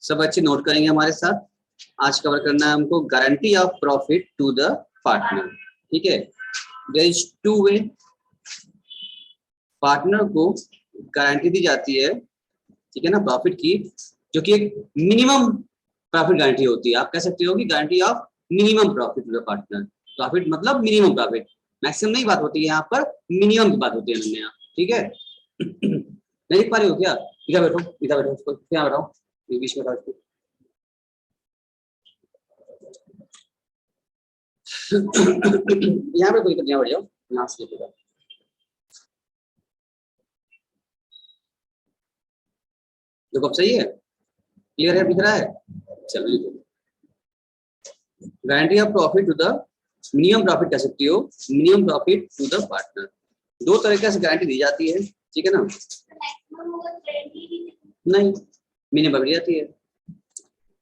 सब अच्छे नोट करेंगे हमारे साथ। आज कवर करना है हमको guarantee of profit to the partner. ठीक है, there is two way. Partner को गारंटी दी जाती है, ठीक है ना, प्रॉफिट की, जो कि एक मिनिमम प्रॉफिट गारंटी होती है। आप कह सकते हो कि guarantee of minimum profit to the partner. Profit मतलब मिनिमम प्रॉफिट, मैक्सिमम नहीं बात होती है यहाँ पर, मिनिमम की बात होती है हमने यहाँ। ठीक है नहीं लिख पा रहे हो क्या? इधर बैठो, इधर बैठो, उसको क्या बैठाओ, बीच में बैठो। यहाँ पे कोई यहाँ बैठ जाओ, यहाँ से लेके जाओ। देखो अब सही है, क्लियर है, दिख रहा है? चलिए, guarantee of profit to the, minimum profit कह सकती हो, minimum profit to the partner. दो तरीके से गारंटी दी जाती है, ठीक है ना? नहीं, मिनिमम प्रॉफिट जाती है।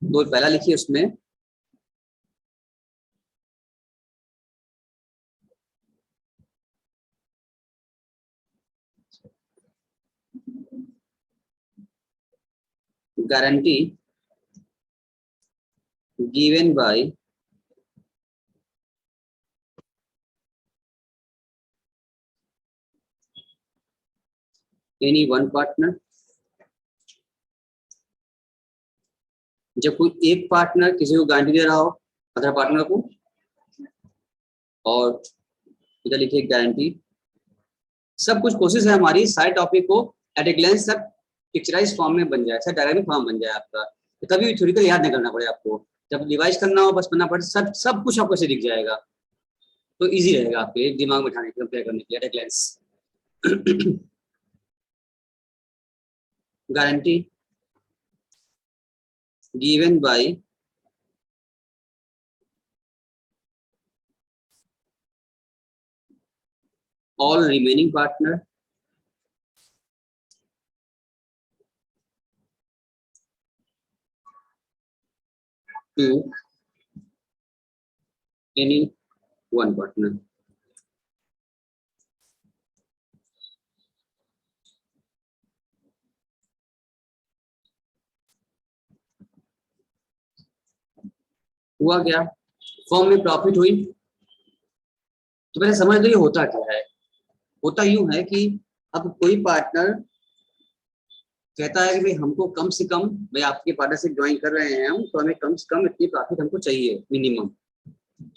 दो पहला लिखिए उसमें, guarantee given by any one partner. जब कोई एक पार्टनर किसी को गारंटी दे रहा हो अदर पार्टनर को, और इधर लिखिए गारंटी। सब कुछ कोशिश है हमारी सारे टॉपिक को एट ए ग्लेंस सब पिक्चराइज फॉर्म में बन जाए, सब डायनामिक फॉर्म बन जाए आपका, तो कभी भी थ्योरिकल याद नहीं करना पड़े आपको। जब रिवाइज करना हो बस पढ़ना पड़े, सब कुछ आपको ऐसे दिख जाएगा, तो इजी रहेगा आपके दिमाग में उठाने के, कंपेयर करने के लिए at a glance. Guarantee given by all remaining partner to any one partner। हुआ क्या? फॉर्म में प्रॉफिट हुई, तो पहले समझ लो ये होता क्या है। होता यूं है कि अब कोई पार्टनर कहता है कि भाई हमको कम से कम, भाई आपके पार्टनरशिप ज्वाइन कर रहे हैं हम, तो हमें कम से कम इतनी प्रॉफिट हमको चाहिए मिनिमम।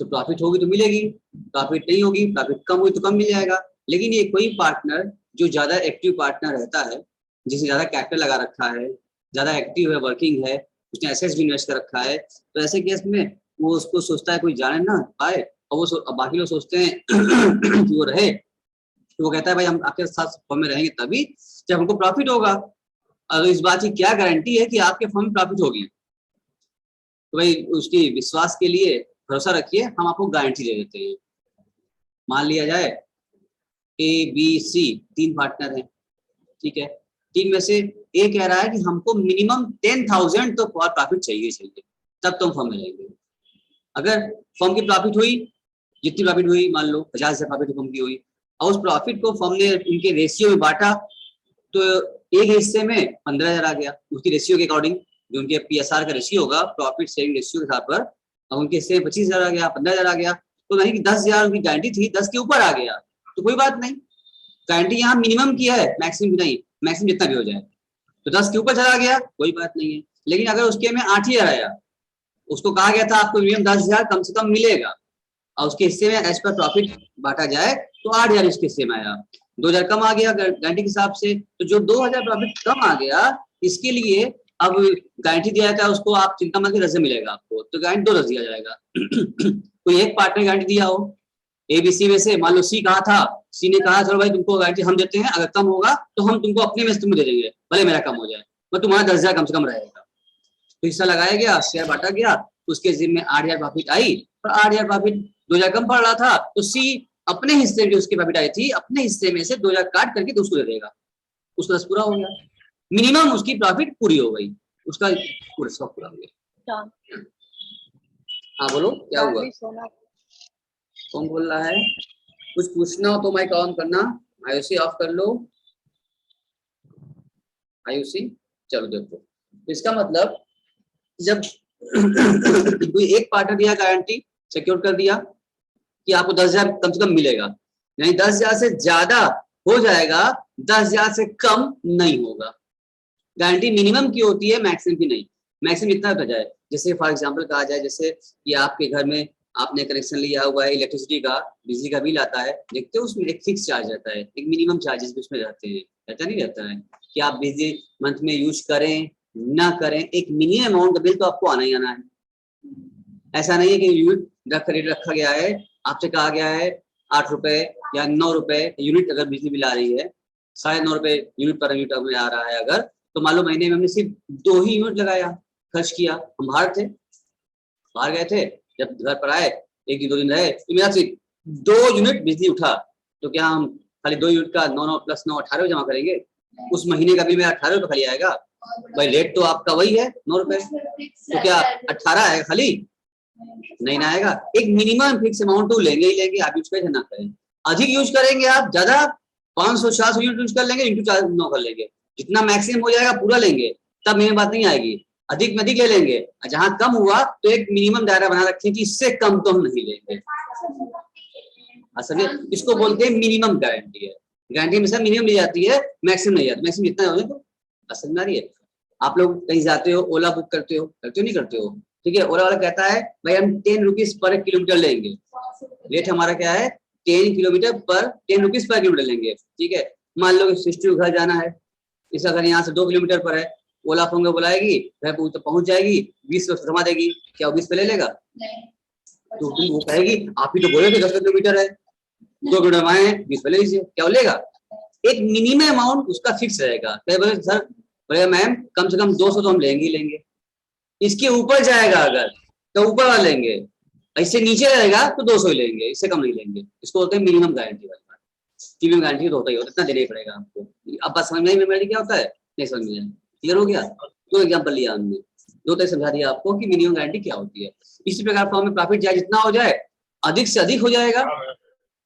तो प्रॉफिट होगी तो मिलेगी, प्रॉफिट नहीं होगी, प्रॉफिट कम हुई तो कम मिल जाएगा। लेकिन ये कोई पार्टनर जो ज्यादा एक्टिव पार्टनर रहता है, जिसे ज्यादा कैपिटल लगा रखा है, ज्यादा एक्टिव है, वर्किंग है, उसने एसेट्स भी इन्वेस्ट कर रखा है, तो ऐसे केस में वो उसको सोचता है कोई जाने ना पाए, और वो बाकी लोग सोचते हैं कि वो रहे, तो वो कहता है भाई हम आपके साथ फर्म में रहेंगे तभी जब हमको प्रॉफिट होगा। अगर इस बात की क्या गारंटी है कि आपके फर्म में प्रॉफिट होगी? तो भाई उसकी विश्वास के लिए भरोसा रखिए, हम आपको गारंटी दे देते हैं। मान लिया जाए ए बी सी तीन पार्टनर हैं, ठीक है, तीन में से ए कह रहा है कि हमको मिनिमम 10,000 तो प्रॉफिट चाहिए चाहिए, तब तो हम फर्म में रहेंगे। अगर फर्म की प्रॉफिट हुई, जितनी प्रॉफिट हुई, मान लो 50,000 प्रॉफिट फर्म की हुई, और उस प्रॉफिट को फर्म ने उनके रेशियो में बांटा, तो एक हिस्से में 15,000 आ गया उसकी रेशियो के अकॉर्डिंग, जो उनके पीएसआर का रेशियो होगा, प्रॉफिट शेयरिंग रेशियो के हिसाब पर। अब उनके हिस्से में 25,000 आ गया, 15,000 आ गया, तो नहीं कि 10,000 उनकी गारंटी थी, 10 के ऊपर आ गया तो कोई बात नहीं। गारंटी यहाँ मिनिमम की है, मैक्सिमम नहीं, मैक्सिमम जितना भी हो जाए। तो 10 के ऊपर चला गया कोई बात नहीं है। लेकिन अगर उसके में 8,000 आया, उसको कहा गया था आपको मिनिमम 10,000 कम से कम मिलेगा, और उसके हिस्से में एज पर प्रॉफिट बांटा जाए तो 8,000 उसके हिस्से में आया, 2,000 कम आ गया गारंटी के हिसाब से, तो जो 2,000 प्रॉफिट कम आ गया, इसके लिए अब गारंटी दिया जाता है उसको, आप चिंता मत करिए, 10 मिलेगा आपको, तो गारंटी 2 दिया जाएगा। कोई एक पार्टनर गारंटी दिया हो एबीसी में से, मान लो सी कहा था, सी ने कहा चलो भाई तुमको गारंटी हम देते हैं, अगर कम होगा तो हम तुमको अपने में से तुम्हें दे देंगे, भले मेरा कम हो जाए, पर तुम्हारा 10,000 कम से कम रहेगा। तो हिस्सा लगाया गया, शेयर बांटा गया, उसके जिम्मे 8,000 प्रॉफिट आई, और 8,000 प्रॉफिट 2,000 कम पड़ रहा था, तो सी अपने हिस्से जो उसकी प्रॉफिट आई थी, अपने हिस्से में से 2,000 काट करके उसको दे देगा, उसका 10 पूरा हो गया, मिनिमम उसकी प्रॉफिट पूरी हो गई, उसका पूरा सब पूरा हो गया। हाँ बोलो क्या हुआ, कौन बोल रहा है? कुछ पूछना हो तो माइक ऑन करना, आईओसी ऑफ कर लो। आयुषी। चलो देखो, इसका मतलब जब कोई एक पार्टनर दिया गारंटी, सिक्योर कर दिया कि आपको 10,000 कम से कम मिलेगा, यानी 10,000 से ज्यादा हो जाएगा, 10,000 से कम नहीं होगा। गारंटी मिनिमम की होती है, मैक्सिमम की नहीं। मैक्सिमम इतना हो जाए, जैसे फॉर एग्जांपल कहा जाए, जैसे कि आपके घर में आपने कनेक्शन लिया हुआ है इलेक्ट्रिसिटी का, बिजली का बिल आता है, देखते हो उसमें एक फिक्स चार्ज रहता है, एक मिनिमम चार्जेस भी उसमें रहते हैं, रहता नहीं रहता है कि आप बिजली मंथ में यूज करें ना करें, एक मिनिमम अमाउंट का बिल तो आपको आना ही आना है। ऐसा नहीं है कि यूनिट रेट रखा गया है, आपसे कहा गया है 8 रुपए या 9 रुपए यूनिट अगर बिजली बिल आ रही है, 9.5 रुपए यूनिट पर यूनिट में आ रहा है अगर, तो मान लो महीने में हमने सिर्फ 2 ही यूनिट लगाया, खर्च किया, हम बाहर गए थे, जब घर पर आए 1-2 दिन रहे तो मेरा सिर्फ 2 यूनिट बिजली उठा, तो क्या हम खाली 2 यूनिट का 9 + 9 18 जमा करेंगे? उस महीने का बिल मेरा 18 रुपए खाली आएगा। भाई रेट तो आपका वही है 9 रुपए, तो क्या 18 है खाली? नहीं ना आएगा। एक मिनिमम फिक्स अमाउंट तो लेंगे ही लेंगे, आप यूज करें ना करें। अधिक यूज करेंगे आप, ज्यादा 500-400 यूनिट यूज कर लेंगे, इंटू 9 कर लेंगे, जितना मैक्सिमम हो जाएगा पूरा लेंगे, तब मेरी बात नहीं आएगी। अधिक में अधिक ले लेंगे, जहां कम हुआ तो एक मिनिमम दायरा बना रखें कि इससे कम तो हम नहीं लेंगे। असल में इसको बोलते हैं मिनिमम गारंटी है। गारंटी में से मिनिमम ली जाती है, मैक्सिमम नहीं जाती। मैक्सिमम जितना हो जाए तो असल में आ रही है। आप लोग कहीं जाते हो, ओला बुक करते हो नहीं करते हो? ठीक है, ओला वाला कहता है भाई हम 10 रुपीज पर किलोमीटर लेंगे, रेट हमारा क्या है 10 रुपीज पर किलोमीटर लेंगे। ठीक है, मान लो सिस्टर को घर जाना है, इसका घर यहाँ से 2 किलोमीटर पर है, ओला फोन को बुलाएगी, घर तो पहुंच जाएगी, 20 रुपये थमा देगी, क्या वो 20 पे ले लेगा? तो तुम वो कहेगी आप ही तो बोले थे 10 किलोमीटर है, 2 किलोमीटर आए 20 पे ले लीजिए, क्या वो लेगा? एक मिनिमम अमाउंट उसका फिक्स रहेगा। बोले सर, बोले मैम कम से कम 200 तो हम लेंगे ही लेंगे, इसके ऊपर जाएगा अगर तो ऊपर वाला लेंगे, इससे नीचे रहेगा तो 200 ही लेंगे, इससे कम नहीं लेंगे। इसको बोलते हैं मिनिमम गारंटी वाली बात। मिनिमम गारंटी तो होता ही होता है, इतना देना ही पड़ेगा आपको। अब बात समझ में आई क्या होता है? नहीं समझ में? क्लियर हो गया? तो एग्जाम्पल लिया हमने, 2 तक समझा दिया आपको कि मिनिमम गारंटी क्या होती है। इसी प्रकार फॉर्म में प्रॉफिट चाहे जितना हो जाए, अधिक से अधिक हो जाएगा।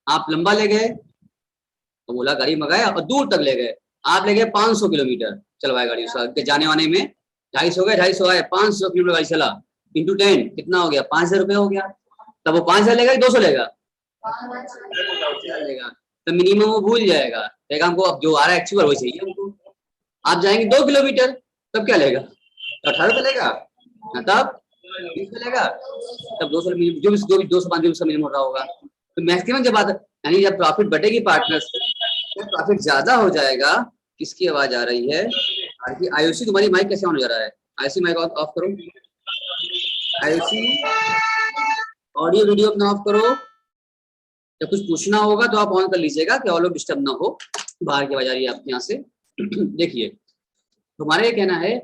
आप लंबा ले गए तो बोला गाड़ी मंगाया और दूर तक ले गए, आप ले गए 500 किलोमीटर चलवाए गाड़ी, उसके जाने वाने में 250 गए, 250 आए, 500 किलोमीटर गाड़ी चला, इंटू 10 कितना हो गया? 5,000 रुपये हो गया। तब वो 5,000 लेगा 200 लेगा? लेगा। तो मिनिमम वो भूल जाएगा, लेगा हमको अब जो आ रहा है एक्चुअल वही चाहिए हमको। आप जाएंगे 2 किलोमीटर, तब क्या लेगा? 18 रुपये लेगा, तब 20 लेगा, तब 200 जो भी 205 जो मिनिमम हो रहा होगा। तो मैक्सिमम जब बात, यानी जब प्रॉफिट बटेगी पार्टनर्स, प्रॉफिट ज्यादा हो जाएगा। किसकी आवाज आ रही है? आयुषी तुम्हारी माइक कैसे ऑन हो जा रहा है? आयुषी माइक ऑफ करो, आयुषी ऑडियो वीडियो अपना ऑफ करो। जब कुछ पूछना होगा तो आप ऑन कर लीजिएगा कि और लोग डिस्टर्ब ना हो, बाहर की आवाज आ रही है आपके यहाँ से। देखिए हमारा ये कहना है,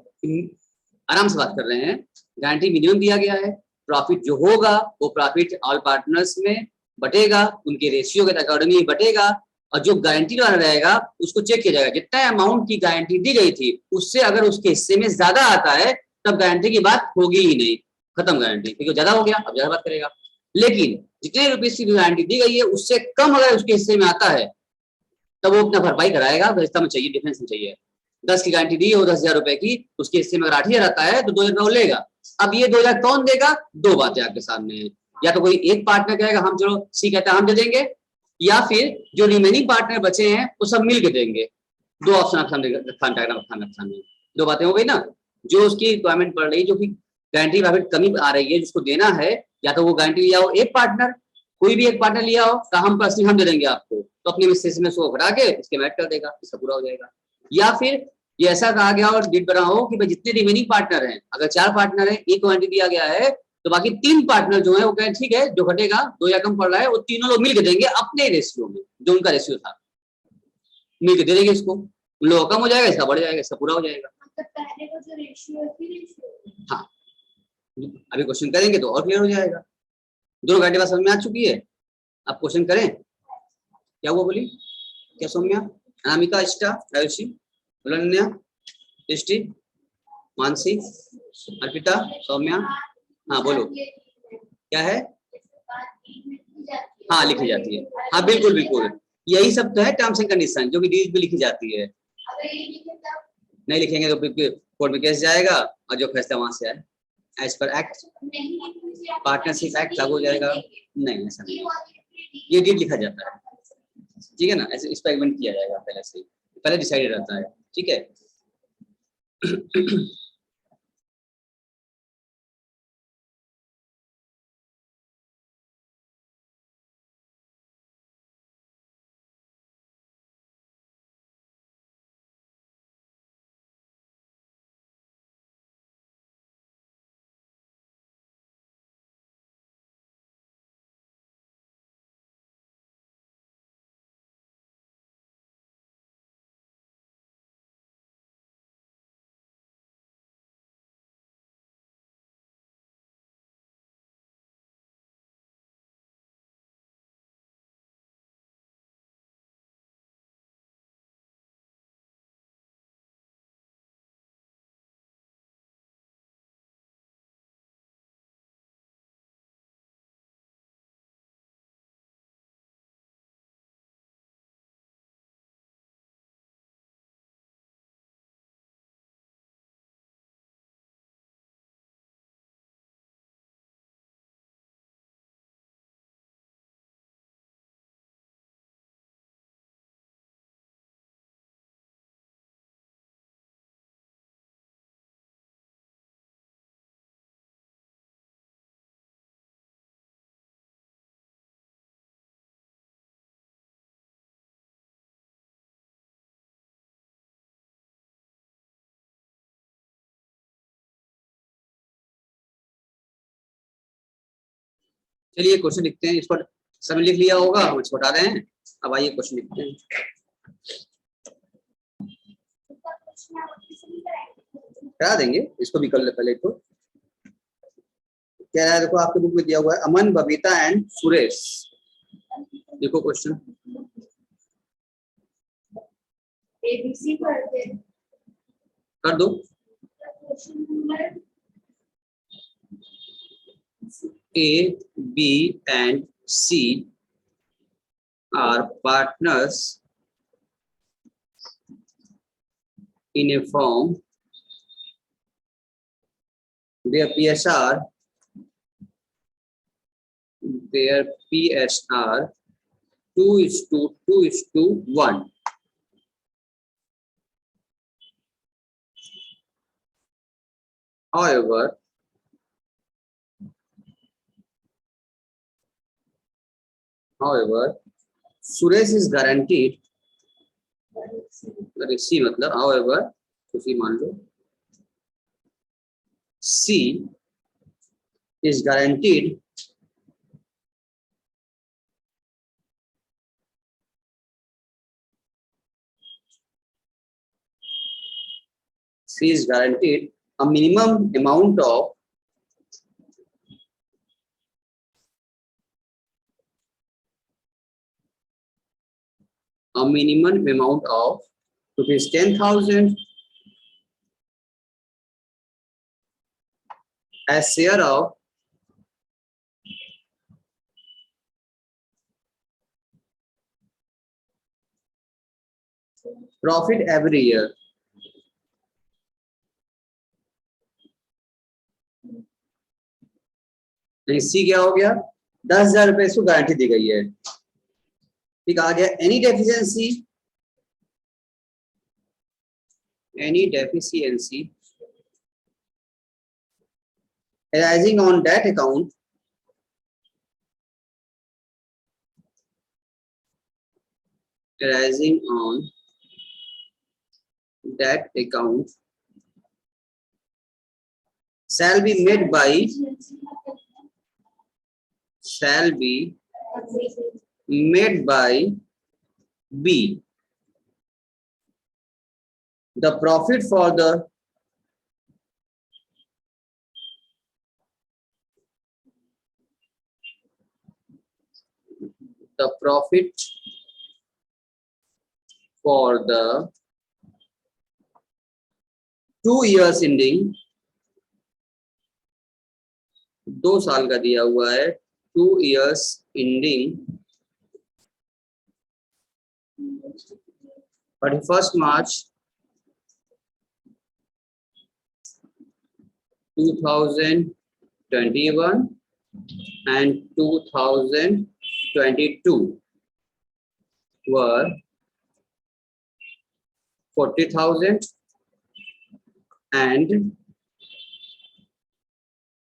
आराम से बात कर रहे हैं, गारंटी मिनिमम दिया गया है, प्रॉफिट जो होगा वो प्रॉफिट ऑल पार्टनर्स में बटेगा, उनके रेशियो के अकॉर्डिंग बटेगा, और जो गारंटी वाला रहेगा उसको चेक किया जाएगा, जितना अमाउंट की गारंटी दी गई थी उससे अगर उसके हिस्से में ज्यादा आता है तब गारंटी की बात होगी ही नहीं, खत्म गारंटी, क्योंकि ज्यादा हो गया अब ज्यादा बात करेगा। लेकिन जितने रुपीज की गारंटी दी गई है उससे कम अगर उसके हिस्से में आता है तब वो अपना भरपाई कराएगा, हिस्सा में चाहिए, डिफरेंस में चाहिए। 10 की गारंटी दी हो 10,000 रुपए की, उसके हिस्से में अगर 8,000 आता है तो 2,000 रुपये लेगा। अब ये 2,000 कौन देगा? 2 बातें आपके सामने है, या तो कोई एक पार्टनर कहेगा हम, चलो सी कहता है हम दे देंगे, या फिर जो रिमेनिंग पार्टनर बचे हैं वो सब मिल के देंगे। 2 ऑप्शन आप सामने, 2 बातें हो गई ना। जो उसकी रिक्वायरमेंट पड़ रही, जो कि गारंटी प्रॉफिट कमी आ रही है, जिसको देना है, या तो वो गारंटी लिया हो एक पार्टनर, कोई भी एक पार्टनर लिया हो, कहा हम पर्सनली हम दे देंगे आपको, तो अपने हिस्से में उसको घटा के इसके मैच कर देगा, इसका पूरा हो जाएगा। या फिर ये ऐसा कहा गया और डीड बना हो कि भाई जितने रिमेनिंग पार्टनर हैं, अगर 4 पार्टनर है, एक गारंटी दिया गया है, तो बाकी 3 पार्टनर जो है वो कहें ठीक है, जो घटेगा 2 या कम पड़ रहा है वो तीनों लोग मिलकर देंगे अपने रेशियो में, जो उनका रेशियो था मिलकर दे देंगे इसको, उन लोगों का कम हो जाएगा, इसका बढ़ जाएगा, इसका पूरा हो जाएगा। पहले का जो रेशियो हाँ, अभी क्वेश्चन करेंगे तो और क्लियर हो जाएगा। दोनों गारंटी बात समझ में आ चुकी है? आप क्वेश्चन करें, क्या हुआ बोली? क्या सौम्या, अनामिका, इष्टा, आयुषी, अनन्या, दृष्टि, मानसी, अर्पिता, सौम्या, हाँ बोलो क्या है? हाँ लिखी जाती है, हाँ बिल्कुल बिल्कुल, यही सब तो है टर्म्स एंड कंडीशन, जो कि डीज भी लिखी जाती है। नहीं लिखेंगे तो फिर कोर्ट में केस जाएगा और जो फैसला वहां से आए as per act partnership act लागू हो जाएगा। नहीं ऐसा नहीं, ये डीड लिखा जाता है, ठीक है ना, ऐसे इस पर एग्रीमेंट किया जाएगा पहले से, पहले डिसाइडेड रहता है, ठीक है। चलिए क्वेश्चन लिखते हैं, इसको सब लिख लिया होगा, हम इसको हटा रहे हैं। अब आइए क्वेश्चन लिखते हैं। करा देंगे इसको भी कर ले पहले तो। क्या है, देखो आपके बुक में दिया हुआ है अमन, बबीता एंड सुरेश। देखो क्वेश्चन, ABC कर दो। A, B and C are partners in a firm. Their PSR 2:2:1. However, Suresh is guaranteed, C मतलब however, खुशी मान लो, C is guaranteed a minimum amount of rupees 10,000 as share of profit every year. सी क्या हो गया, 10,000 रुपए इसको guarantee दी गई है, ठीक आ गया। Any deficiency arising on that account shall be made by B. The profit for the profit for the 2 years ending, 2 साल का दिया हुआ है, 2 years ending 31st March 2021 and 2022 were 40,000 and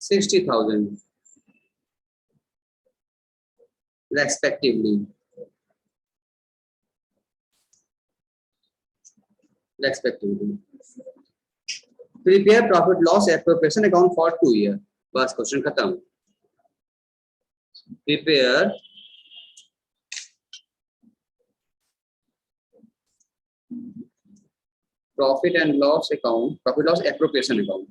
60,000 respectively. Prepare profit loss appropriation account for 2 years. बस question खत्म. Prepare profit and loss account, profit loss appropriation account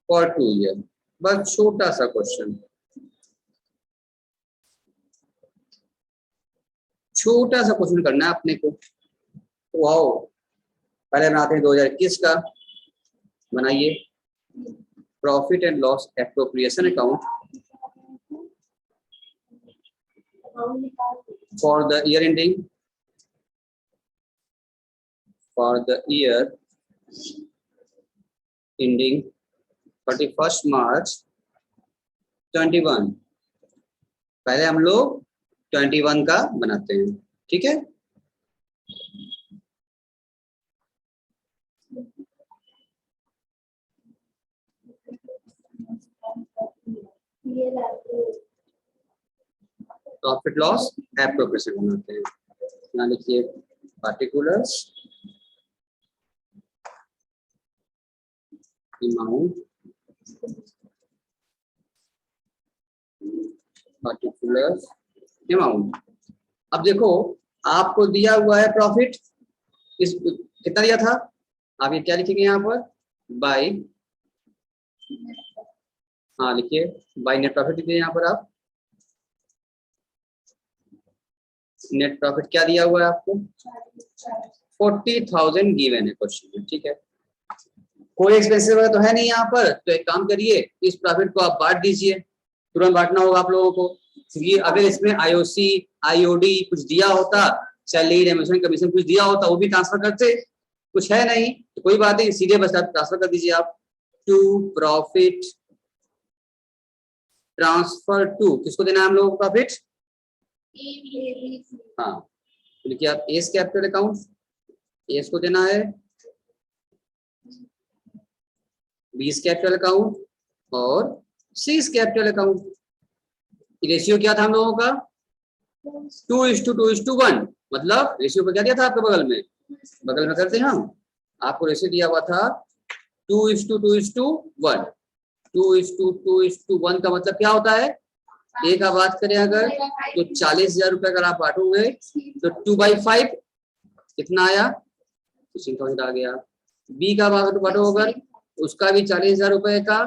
for 2 years. बस छोटा सा क्वेश्चन, छोटा सा क्वेश्चन करना है अपने को. वाओ, पहले बनाते हैं 2021 का. बनाइए profit and loss appropriation account for the year ending, for the year ending 31 मार्च 21. पहले हम लोग 21 का बनाते हैं, ठीक है. प्रॉफिट लॉस एप्रोप्रिएशन बनाते हैं. यहाँ लिखिए पार्टिकुलर्स अमाउंट, पार्टिकुलर्स अमाउंट. अब देखो आपको दिया हुआ है प्रॉफिट, इस कितना दिया था, आप ये क्या लिखेंगे यहाँ पर, बाय, हाँ लिखिए बाय नेट प्रॉफिट लिखिए यहाँ पर आप. नेट प्रॉफिट क्या दिया हुआ है आपको, 40,000 गिवन है क्वेश्चन में, ठीक है. कोई एक्सपेंसिव वगैरह तो है नहीं यहाँ पर, तो एक काम करिए इस प्रॉफिट को आप बांट दीजिए. तुरंत बांटना होगा आप लोगों को, क्योंकि अगर इसमें आईओसी आईओडी कुछ दिया होता, सैलरी रेम्यूनरेशन कमीशन कुछ दिया होता, वो भी ट्रांसफर करते. कुछ है नहीं तो कोई बात नहीं, सीधे बस आप ट्रांसफर कर दीजिए आप. टू प्रॉफिट ट्रांसफर टू, किसको देना है हम लोगों को प्रॉफिट, हाँ देखिए आप एस कैपिटल अकाउंट, एस को देना है, बीस कैपिटल अकाउंट और सीस कैपिटल अकाउंट. रेशियो क्या था हम लोगों का, 2:1, मतलब रेशियो पर क्या दिया था आपके बगल में करते हैं हम, आपको रेशियो दिया हुआ था 2:2:1. 2:2:1 का मतलब क्या होता है, ए का बात करें अगर तो 40,000 रुपए अगर आप बांटोगे तो 2/5 कितना आया, 16,000 आ गया. बी का बांटो अगर उसका भी 40,000 रुपए का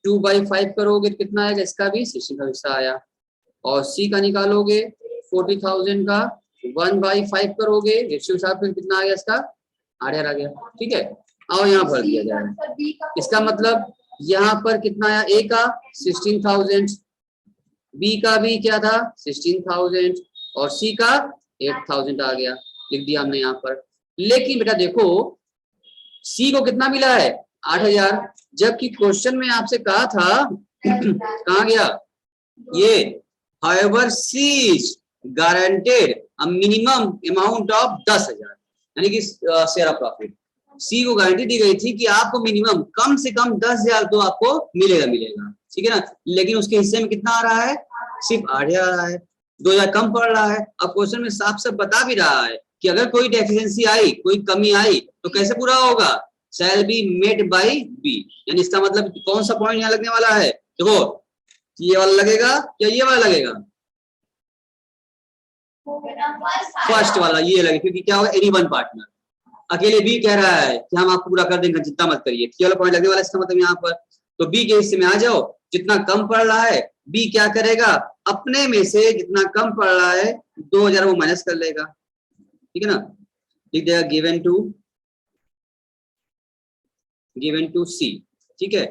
2/5 करोगे तो कितना आएगा, इसका भी 16,000 आया. और सी का निकालोगे 40,000 का 1/5 करोगे, रेशियो हिसाब से कितना आ गया, इसका 8,000 आ गया, ठीक है. और यहाँ भर दिया जाए, इसका मतलब यहाँ पर कितना आया, ए का 16,000, बी का भी क्या था 16,000 और सी का 8,000 आ गया, लिख दिया हमने यहाँ पर. लेकिन बेटा देखो सी को कितना मिला है 8,000, जबकि क्वेश्चन में आपसे कहा था कहाँ गया ये, however C is guaranteed a minimum amount of 10,000, यानी कि शेयर ऑफ प्रॉफिट. सी को गारंटी दी गई थी कि आपको मिनिमम कम से कम 10,000 तो आपको मिलेगा, ठीक है ना. लेकिन उसके हिस्से में कितना आ रहा है, सिर्फ 8,000 आ रहा है, 2,000 कम पड़ रहा है. अब क्वेश्चन में साफ साफ बता भी रहा है कि अगर कोई डेफिशिएंसी आई, कोई कमी आई तो कैसे पूरा होगा, shall be made by B. यानी इसका मतलब कौन सा पॉइंट यहाँ लगने वाला है, देखो ये वाला लगेगा या ये वाला लगेगा, फर्स्ट वाला ये लगे, क्योंकि क्या होगा एनी वन पार्टनर. अकेले बी कह रहा है कि हम आपको पूरा कर देंगे, चिंता मत करिए, केवल पॉइंट लगने वाला, इसका मतलब यहाँ पर. तो बी के हिस्से में आ जाओ, जितना कम पड़ रहा है बी क्या करेगा, अपने में से जितना कम पड़ रहा है 2,000 वो माइनस कर लेगा, ठीक है ना. लिख देगा गिवन टू सी, ठीक है.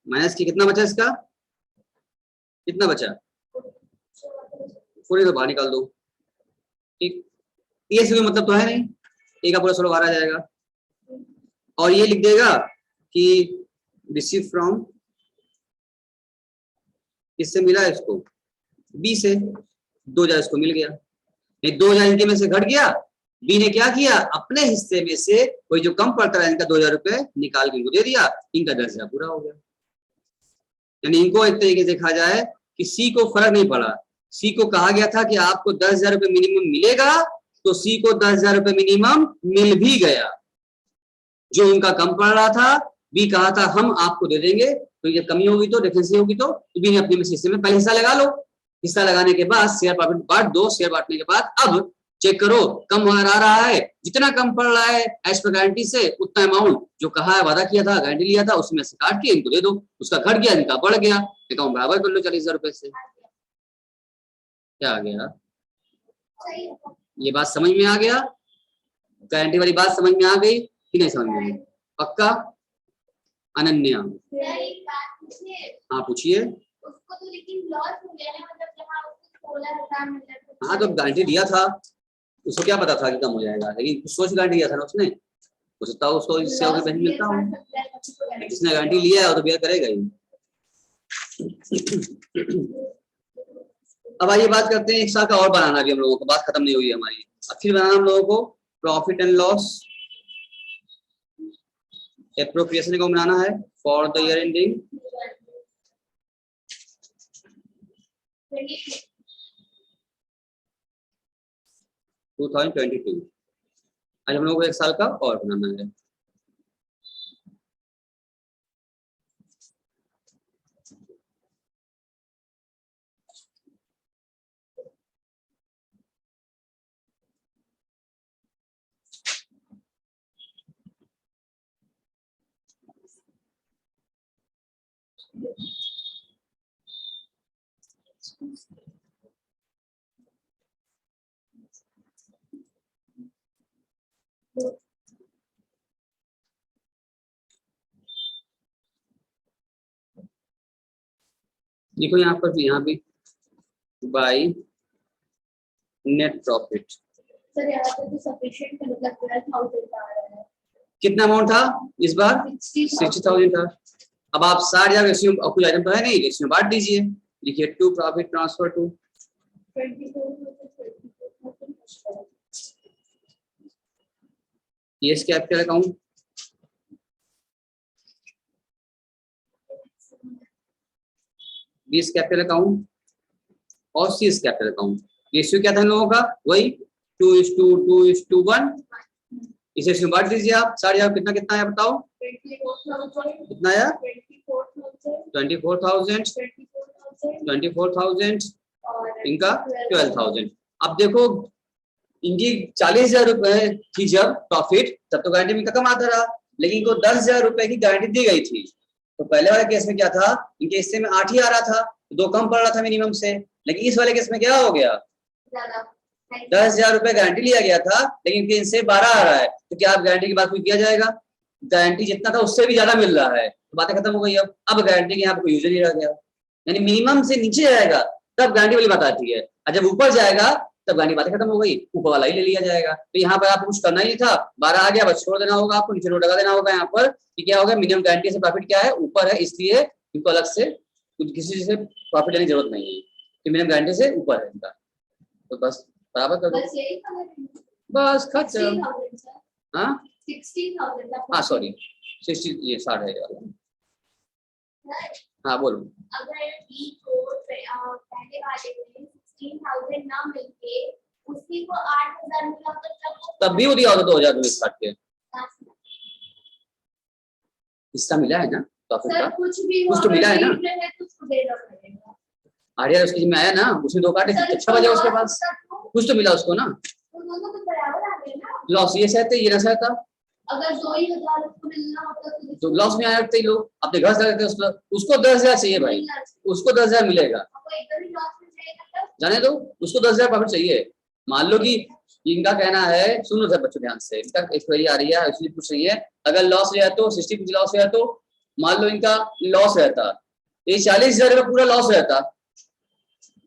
माइनस की कितना बचा, इसका कितना बचा, पूरे तो बाहर निकाल दो, ठीक. ये से मतलब तो है नहीं, ए का पूरा 16 बाहर आ जाएगा. और ये लिख देगा कि रिसीव फ्रॉम, किससे मिला है इसको, बी से, 2000 इसको मिल गया, नहीं 2000 इनके में से घट गया, बी ने क्या किया, अपने हिस्से में से कोई जो कम पड़ता है इनका 2000 रुपए निकाल के इनको दे दिया, इनका 10,000 पूरा हो गया। यानी इनको एक तरीके से देखा जाए कि सी को फर्क नहीं पड़ा, सी को कहा गया था कि आपको 10,000 रुपए मिनिमम मिलेगा, तो सी को 10,000 रुपए मिनिमम मिल भी गया, जो उनका कम पड़ रहा था, बी कहा था हम आपको दे देंगे, तो ये कमी होगी तो डिफरेंस होगी तो बी ने अपने हिस्से में पहले हिस्सा लगा लो, हिस्सा लगाने के बाद शेयर प्रॉफिट बांट दो, शेयर बांटने के बाद अब चेक करो कम आ रहा है, जितना कम पड़ रहा है एज पर गारंटी से उतना अमाउंट जो कहा है, वादा किया था, गारंटी लिया था, उसमें से काट के इनको दे दो, उसका घट गया इनका बढ़ गया, अकाउंट बराबर कर लो 40,000 रुपए से। क्या आ गया, ये बात समझ में आ गया, गारंटी वाली बात समझ में आ गई कि नहीं समझ में आई, पक्का। अनन्या, हाँ पूछिए। उसको तो लेकिन लॉस हो गया ना, मतलब जहाँ उसको 16,000 मिल रहा था। हाँ तो गारंटी दिया था, उसको क्या पता था कि कम हो जाएगा, लेकिन कुछ सोच गारंटी दिया था ना उसने, हो सकता है उसको इससे और बेनिफिट मिलता हो, जिसने गारंटी लिया है वो तो बेयर करेगा ही। अब आइए बात करते हैं एक साल का और बनाना, भी हम लोगों को बात खत्म नहीं हुई है हमारी, फिर बनाना हम लोगों को प्रॉफिट एंड लॉस एप्रोप्रिएशन को बनाना है फॉर द ईयर एंडिंग 2022। आज हम लोगों को एक साल का और बनाना है। देखो यहाँ पर भी, यहाँ भी बाई नेट प्रॉफिट, सर यहाँ पे तो सफिशिएंट मतलब 12,000 आ रहा है। कितना अमाउंट था इस बार, 60,000 था। अब आप 60,000 रेशियो, अब कुछ आइटम तो है नहीं, रेशियो बांट दीजिए, लिखिए टू प्रॉफिट ट्रांसफर टू 24,000 ये capital account, B capital account और सी कैपिटल अकाउंट। रेशियो क्या था इन लोगों का, वही 2:2:1, इसे इसमें बांट दीजिए आप। 60,000 कितना कितना आया बताओ, कितना आया, 24,000 इनका 12,000। अब देखो इनकी 40,000 रुपए थी जब प्रॉफिट, तब तो गारंटी में कम आता रहा, लेकिन इनको 10,000 रुपए की गारंटी दी गई थी, तो पहले वाले केस में क्या था, इनके हिस्से में 8 ही आ रहा था, 2 कम पड़ रहा था मिनिमम से, लेकिन इस वाले केस में क्या हो गया, 10,000 रुपए गारंटी लिया गया था, लेकिन इनके इनसे 12 आ रहा है, तो क्या आप गारंटी की बात कोई किया जाएगा, गारंटी जितना था उससे भी ज्यादा मिल रहा है, तो बातें खत्म हो गई। अब गारंटी के यहाँ पे कोई यूज नहीं रह गया, यानी मिनिमम से नीचे जाएगा तब गारंटी वाली बात आती है, और जब ऊपर जाएगा तब गारंटी बातें खत्म हो गई, ऊपर वाला ही ले लिया जाएगा। तो यहाँ पर आपको कुछ करना ही नहीं था, 12 आ गया, बस छोड़ देना होगा आपको, नीचे नोट लगा देना होगा यहाँ पर कि क्या होगा, मिनिमम गारंटी से प्रॉफिट क्या है, ऊपर है, इसलिए इनको अलग से किसी से प्रॉफिट लेने की जरूरत नहीं है, कि मिनिमम गारंटी से ऊपर है इनका, तो बस बराबर कर दो, बस खत्म। हाँ 16,000 हाँ सॉरी 60, ये 60 है, हाँ बोलो। अगर बी को पहले वाले में 16,000 ना मिलके उसी को 8,000 मिला तब भी वो दिया होता 2,000 रुपये काट के, हिस्सा मिला है ना प्रॉफिट का, कुछ तो मिला है ना, आर्या उसके में आया ना, उसने 2 काटे, अच्छा बजा उसके पास, कुछ तो मिला उसको ना, लॉस ये सहते ये ना सहता, अगर 2,000 उसको मिलना होता तो लॉस में आए थे लोग, अपने घर से लेते उसको 10,000 चाहिए भाई, उसको 10,000 मिलेगा, जाने दो उसको 10,000 प्रॉफिट चाहिए। मान लो कि इनका कहना है, सुनो सर बच्चों ध्यान से, इनका एक्सपायरी आ रही है इसलिए पूछ रही है, अगर लॉस रहता तो 60 कुछ लॉस रहता तो मान लो इनका लॉस रहता, ये 40,000 का पूरा लॉस रहता,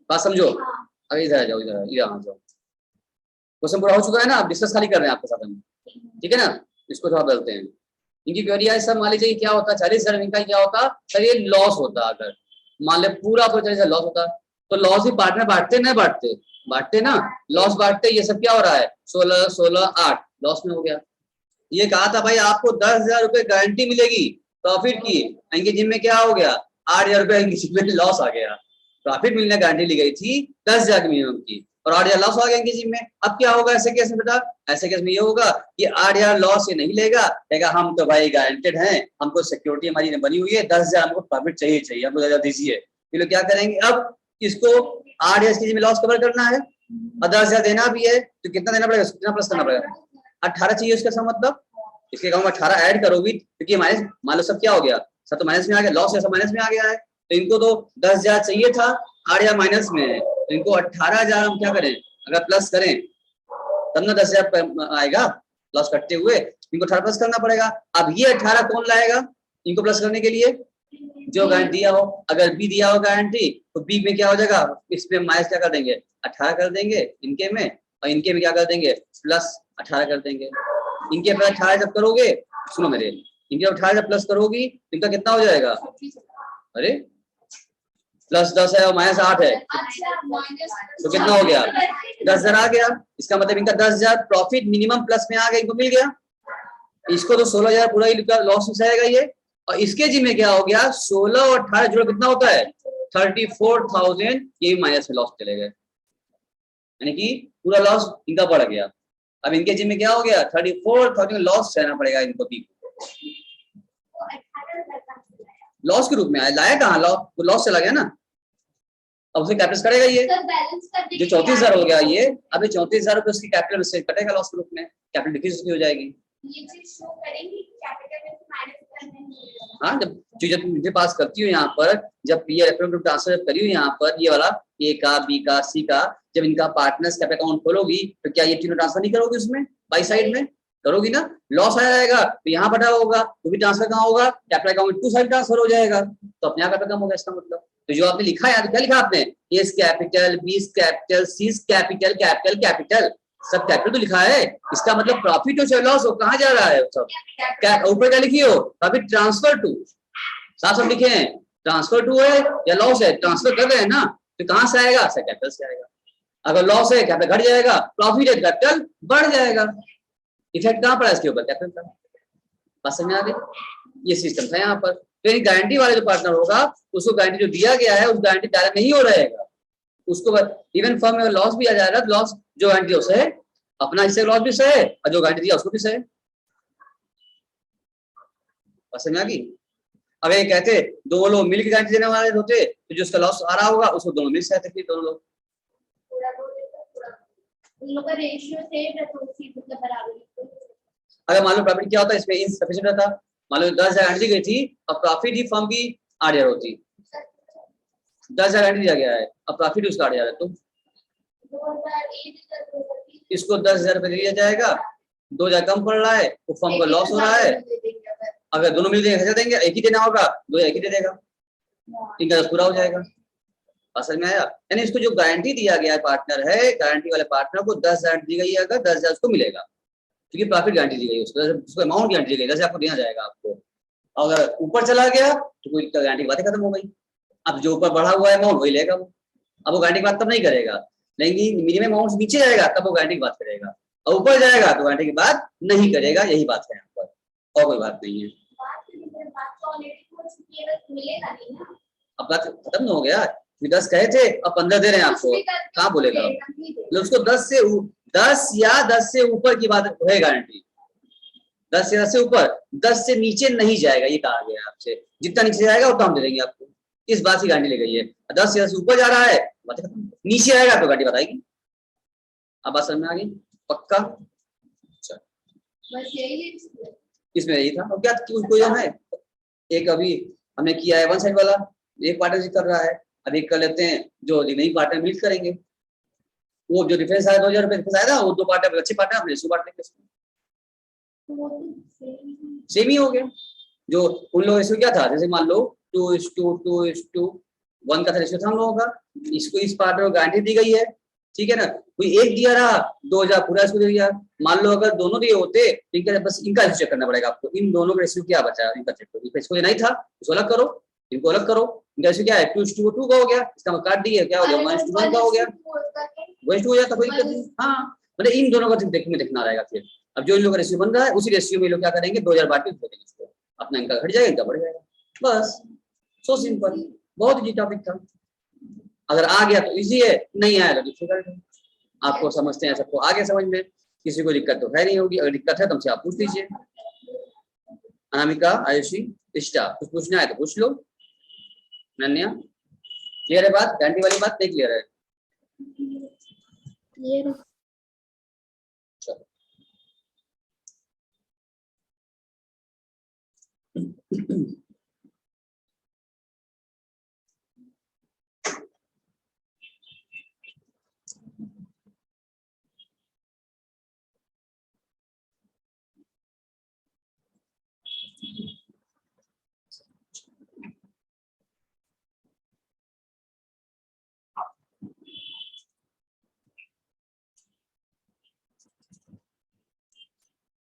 बात समझो। अब इधर आ जाओ, इधर आ जाओ, क्वेश्चन पूरा हो चुका है ना, आप डिस्कस खाली कर रहे हैं आपके साथ हम, ठीक है ना, इसको थोड़ा बदलते हैं। इनकी क्वेरी आई सर मान लीजिए क्या होता, 40,000 इनका क्या होता सर, ये लॉस होता, अगर मान ले पूरा 40,000 लॉस होता तो लॉस ही पार्टनर बांटते ना, बांटते ना, लॉस बांटते, ये सब क्या हो रहा है 16 16 8 लॉस में हो गया। ये कहा था भाई आपको 10,000 रुपए गारंटी मिलेगी प्रॉफिट की, इनके जिम में क्या हो गया 8,000 रुपए इनकी जिम में लॉस आ गया। प्रॉफिट मिलने गारंटी ली गई थी 10,000 मिनिमम की और 8,000 लॉस आ गया इनकी जिम में। अब क्या होगा ऐसे केस में बेटा, ऐसे केस में ये होगा कि 8,000 लॉस ये नहीं लेगा, कहेगा हम तो भाई गारंटेड हैं, हमको सिक्योरिटी हमारी बनी हुई है, 10,000 हमको प्रॉफिट चाहिए, हमको ज्यादा दीजिए। ये लोग क्या करेंगे, अब इसको 8,000 इसकी जिम में लॉस कवर करना है और 10,000 देना भी है, तो कितना देना पड़ेगा, कितना प्लस करना पड़ेगा 18 चाहिए उसका मतलब, इसके अकाउंट में 18 ऐड करोगी क्योंकि माइनस मान लो सब क्या हो गया, सब तो माइनस में आ गया, लॉस है सब माइनस में आ गया है, तो इनको तो 10,000 चाहिए था, 8,000 माइनस में है, तो इनको 18,000 हम क्या करें अगर प्लस करें तब ना 10,000 आएगा लॉस करते हुए, इनको 18 प्लस करना पड़ेगा। अब ये 18 कौन लाएगा इनको प्लस करने के लिए, जो गारंटी दिया हो, अगर बी दिया हो गारंटी तो बी में क्या हो जाएगा, इसमें माइनस क्या कर देंगे 18 कर देंगे इनके में, और इनके में क्या कर देंगे प्लस 18 कर देंगे। इनके प्लस 18 जब करोगे, सुनो मेरे, इनके 18 जब प्लस करोगी इनका कितना हो जाएगा, अरे प्लस 10 है और माइनस 8 है तो कितना हो गया 10,000 आ गया। इसका मतलब इनका 10,000 प्रॉफिट मिनिमम प्लस में आ गया, इनको मिल गया। इसको तो 16,000 पूरा ही लॉस में जाएगा ये, और इसके जी में क्या हो गया 16 और 18 जोड़ कितना होता है 34,000, ये माइनस में लॉस चले गए, यानी कि पूरा लॉस इनका बढ़ गया। अब इनके जी में क्या हो गया 34,000 लॉस सहना पड़ेगा इनको भी, लॉस के रूप में आया, लाया कहाँ वो लॉस चला गया ना, अब उसे कैपिटल करेगा ये जो 34,000 हो गया ये, अब 34,000 रुपए उसकी कैपिटल से कटेगा लॉस के रूप में, कैपिटल डिक्रीज उसकी हो जाएगी। ये चीज शो करेंगे कैपिटल में माइनस करने में। हाँ जब मुझे पास करती हूँ यहाँ पर, जब ये रेफरेंस ट्रांसफर करी हूँ यहाँ पर ये वाला ए का बी का सी का, जब इनका पार्टनर्स का अकाउंट खोलोगी तो क्या ये तीनों ट्रांसफर नहीं करोगी उसमें बाई साइड में, करोगी ना, लॉस आ जाएगा तो यहाँ बटा होगा तो भी ट्रांसफर कहाँ होगा capital account to side transfer हो जाएगा, तो अपने यहाँ कम होगा इसका मतलब। तो जो आपने लिखा है क्या लिखा आपने, S capital B capital C capital capital capital सब कैपिटल तो लिखा है, इसका मतलब प्रॉफिट हो चाहे लॉस हो कहाँ जा रहा है सब, ऊपर क्या लिखी हो प्रॉफिट ट्रांसफर टू, साफ सब लिखे हैं ट्रांसफर टू है या लॉस है, ट्रांसफर कर रहे हैं ना, तो कहाँ से आएगा सर कैपिटल से आएगा, अगर लॉस है कैपिटल घट जाएगा, प्रॉफिट है कैपिटल बढ़ जाएगा, इफेक्ट कहाँ पड़ा इसके ऊपर कैपिटल का, बात समझ आ गई, ये सिस्टम था यहाँ पर। तो गारंटी वाले जो पार्टनर होगा उसको गारंटी जो दिया गया है उस गारंटी डायरेक्ट नहीं हो रहेगा, उसको इवन फर्म में लॉस भी आ जाएगा तो लॉस जो गारंटी उसे है अपना हिस्से लॉस भी सहे और जो गारंटी दिया उसको भी सहे, समझ आ गई। अगर ये कहते दोनों लोग मिलकर गारंटी देने वाले होते तो जो उसका लॉस आ रहा होगा उसको दोनों मिल सकते थे, दोनों लोग अगर मान लो प्रॉफिट क्या होता है इसमें इनसफिशिएंट रहता, मान लो 10,000 गारंटी गई थी अब प्रॉफिट ही फर्म की 8,000 होती, 10,000 गारंटी दिया गया है अब प्रॉफिट उसका 8,000 है तो इसको 10,000 रुपए दिया जाएगा, 2,000 कम पड़ रहा है तो फर्म को लॉस हो रहा है, अगर दोनों मिल देंगे देंगे एक ही देना होगा, 2,000 एक ही दे देगा, इनका पूरा हो जाएगा, समझ में आया। यानी इसको जो गारंटी दिया गया पार्टनर है, गारंटी वाले पार्टनर को 10,000 दी गई है, अगर 10,000 उसको मिलेगा क्योंकि प्रॉफिट गारंटी दी गई है उसको अमाउंट गारंटी दी गई 10,000 आपको देना जाएगा आपको, अगर ऊपर चला गया तो कोई गारंटी की बातें खत्म हो गई, अब जो ऊपर बढ़ा हुआ है अमाउंट वही लेगा वो, अब वो गारंटी की बात तब नहीं करेगा, लेकिन मिनिमम अमाउंट नीचे जाएगा तब वो गारंटी की बात करेगा, और ऊपर जाएगा तो गारंटी की बात नहीं करेगा, यही बात है यहाँ पर और कोई बात नहीं है। अब बात खत्म हो गया, 10 कहे थे अब 15 दे रहे हैं आपको, कहाँ बोलेगा उसको 10 या 10 से ऊपर की बात है गारंटी, 10 या 10 से ऊपर, 10 से नीचे नहीं जाएगा ये कहा गया आपसे, जितना नीचे जाएगा उतना हम दे देंगे आपको, इस बात की गारंटी ले गई है, 10 से ऊपर जा रहा है बात खत्म, नीचे आएगा तो गारंटी बताएगी, अब बात समझ में आ गई पक्का, अच्छा इसमें यही था, और क्या कोई है एक अभी हमने किया है वन साइड वाला, एक पार्टनर कर रहा है, अब एक कर लेते हैं जो रिमेनिंग पार्टनर मिल करेंगे, वो जो डिफरेंस आया 2,000 रुपए डिफरेंस आया ना, वो दो पार्टनर अच्छे पार्टनर अपने इसको बांट लेंगे, सेम ही हो गया, जो उन लोगों इसको क्या था जैसे मान लो 2:2:2:1 का था रेशियो था हम लोगों का, इसको इस पार्टनर को गारंटी दी गई है ठीक है ना। कोई एक दिया रहा 2000 पूरा इसको दे दिया। मान लो अगर दोनों दिए होते तो इनका बस इनका चेक करना पड़ेगा आपको, इन दोनों का रेशियो क्या बचा इनका चेक करो। इसको नहीं था इसको अलग करो, इनको अलग करो। इनका रेशियो क्या है 2:2 का हो गया, इसका मैं काट दिए क्या हो गया 1:1 का हो गया, 1:2 हो जाता कोई दिक्कत नहीं। हाँ मतलब इन दोनों का देखना रहेगा फिर। अब जो इन लोगों का रेशियो बन रहा है उसी रेशियो में लोग क्या करेंगे 2000 बांट के दे देंगे इसको, अपना इनका घट जाएगा इनका बढ़ जाएगा, बस सो सिंपल। बहुत इजी टॉपिक था, अगर आ गया तो इजी है, नहीं आया तो डिफिकल्ट है। आपको समझते हैं सबको आ गया समझ में, किसी को दिक्कत तो है नहीं होगी, अगर दिक्कत है तो हमसे आप पूछ लीजिए। अनामिका, आयुषी, इष्टा, कुछ पूछना है तो पूछ लो। अनन्या क्लियर है बात, गारंटी वाली बात नहीं क्लियर है? क्लियर चलो